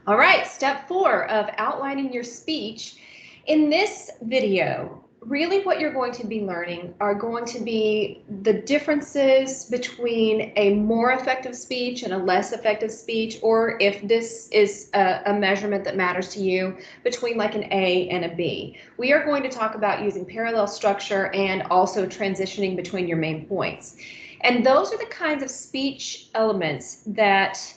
All right, step 4 of outlining your speech. In this video, really what you're going to be learning are going to be the differences between a more effective speech and a less effective speech, or if this is a measurement that matters to you, between like an A and a B. We are going to talk about using parallel structure and also transitioning between your main points. And those are the kinds of speech elements that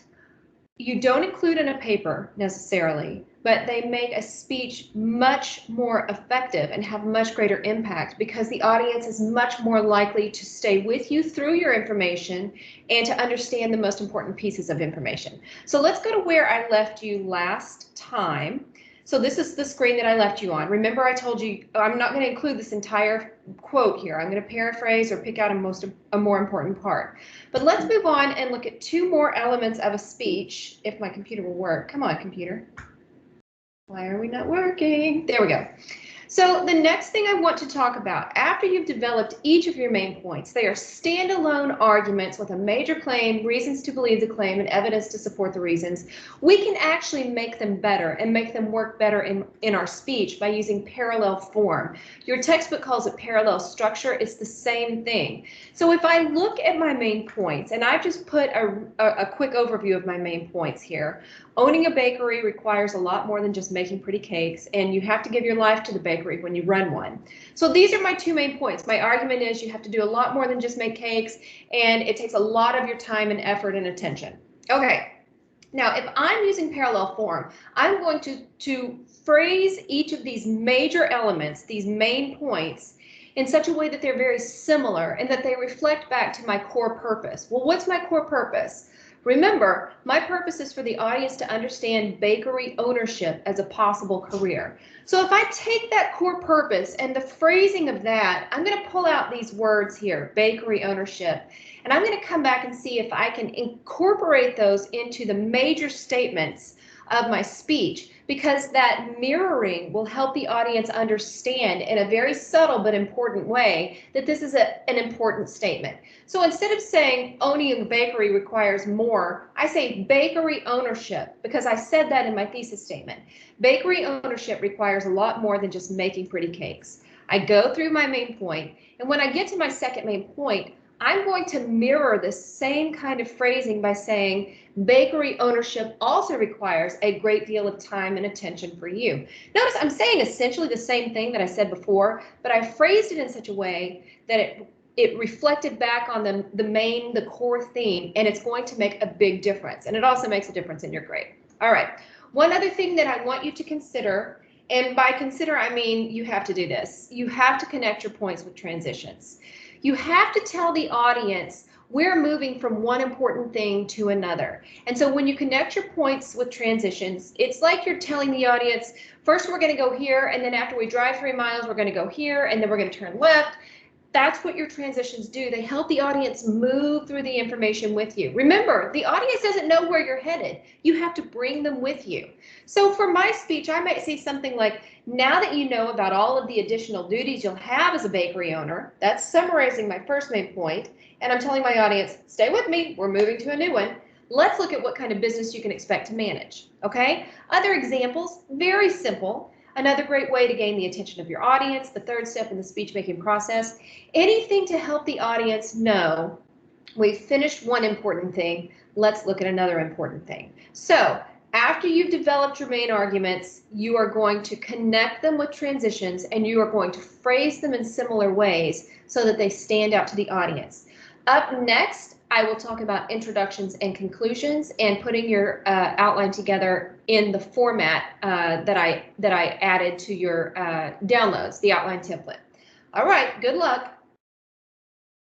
you don't include in a paper necessarily, but they make a speech much more effective and have much greater impact because the audience is much more likely to stay with you through your information and to understand the most important pieces of information. So let's go to where I left you last time. So this is the screen that I left you on. Remember, I told you I'm not going to include this entire quote here. I'm going to paraphrase or pick out a more important part. But let's move on and look at 2 more elements of a speech, if my computer will work. Come on, computer. Why are we not working? There we go. So the next thing I want to talk about, after you've developed each of your main points, they are standalone arguments with a major claim, reasons to believe the claim, and evidence to support the reasons. We can actually make them better and make them work better in our speech by using parallel form. Your textbook calls it parallel structure. It's the same thing. So if I look at my main points, and I've just put a quick overview of my main points here. Owning a bakery requires a lot more than just making pretty cakes, and you have to give your life to the bakery when you run one. So these are my 2 main points. My argument is you have to do a lot more than just make cakes, and it takes a lot of your time and effort and attention. Okay, now if I'm using parallel form, I'm going to phrase each of these major elements, these main points, in such a way that they're very similar and that they reflect back to my core purpose. Well, what's my core purpose? Remember, my purpose is for the audience to understand bakery ownership as a possible career. So if I take that core purpose and the phrasing of that, I'm going to pull out these words here, bakery ownership, and I'm going to come back and see if I can incorporate those into the major statements of my speech, because that mirroring will help the audience understand in a very subtle but important way that this is an important statement. So instead of saying owning a bakery requires more, I say bakery ownership, because I said that in my thesis statement. Bakery ownership requires a lot more than just making pretty cakes. I go through my main point, and when I get to my second main point, I'm going to mirror the same kind of phrasing by saying bakery ownership also requires a great deal of time and attention for you. Notice I'm saying essentially the same thing that I said before, but I phrased it in such a way that it reflected back on the core theme, and it's going to make a big difference. And it also makes a difference in your grade. All right. One other thing that I want you to consider, and by consider, I mean you have to do this. You have to connect your points with transitions. You have to tell the audience we're moving from one important thing to another. And so when you connect your points with transitions, it's like you're telling the audience, first we're going to go here, and then after we drive 3 miles, we're going to go here, and then we're going to turn left. That's what your transitions do. They help the audience move through the information with you. Remember, the audience doesn't know where you're headed. You have to bring them with you. So for my speech, I might say something like, now that you know about all of the additional duties you'll have as a bakery owner, that's summarizing my first main point, and I'm telling my audience, stay with me, we're moving to a new one. Let's look at what kind of business you can expect to manage, okay? Other examples, very simple. Another great way to gain the attention of your audience, the third step in the speech-making process, anything to help the audience know we've finished one important thing, let's look at another important thing. So after you've developed your main arguments, you are going to connect them with transitions, and you are going to phrase them in similar ways so that they stand out to the audience. Up next, I will talk about introductions and conclusions and putting your outline together in the format that I added to your downloads, the outline template. All right, good luck.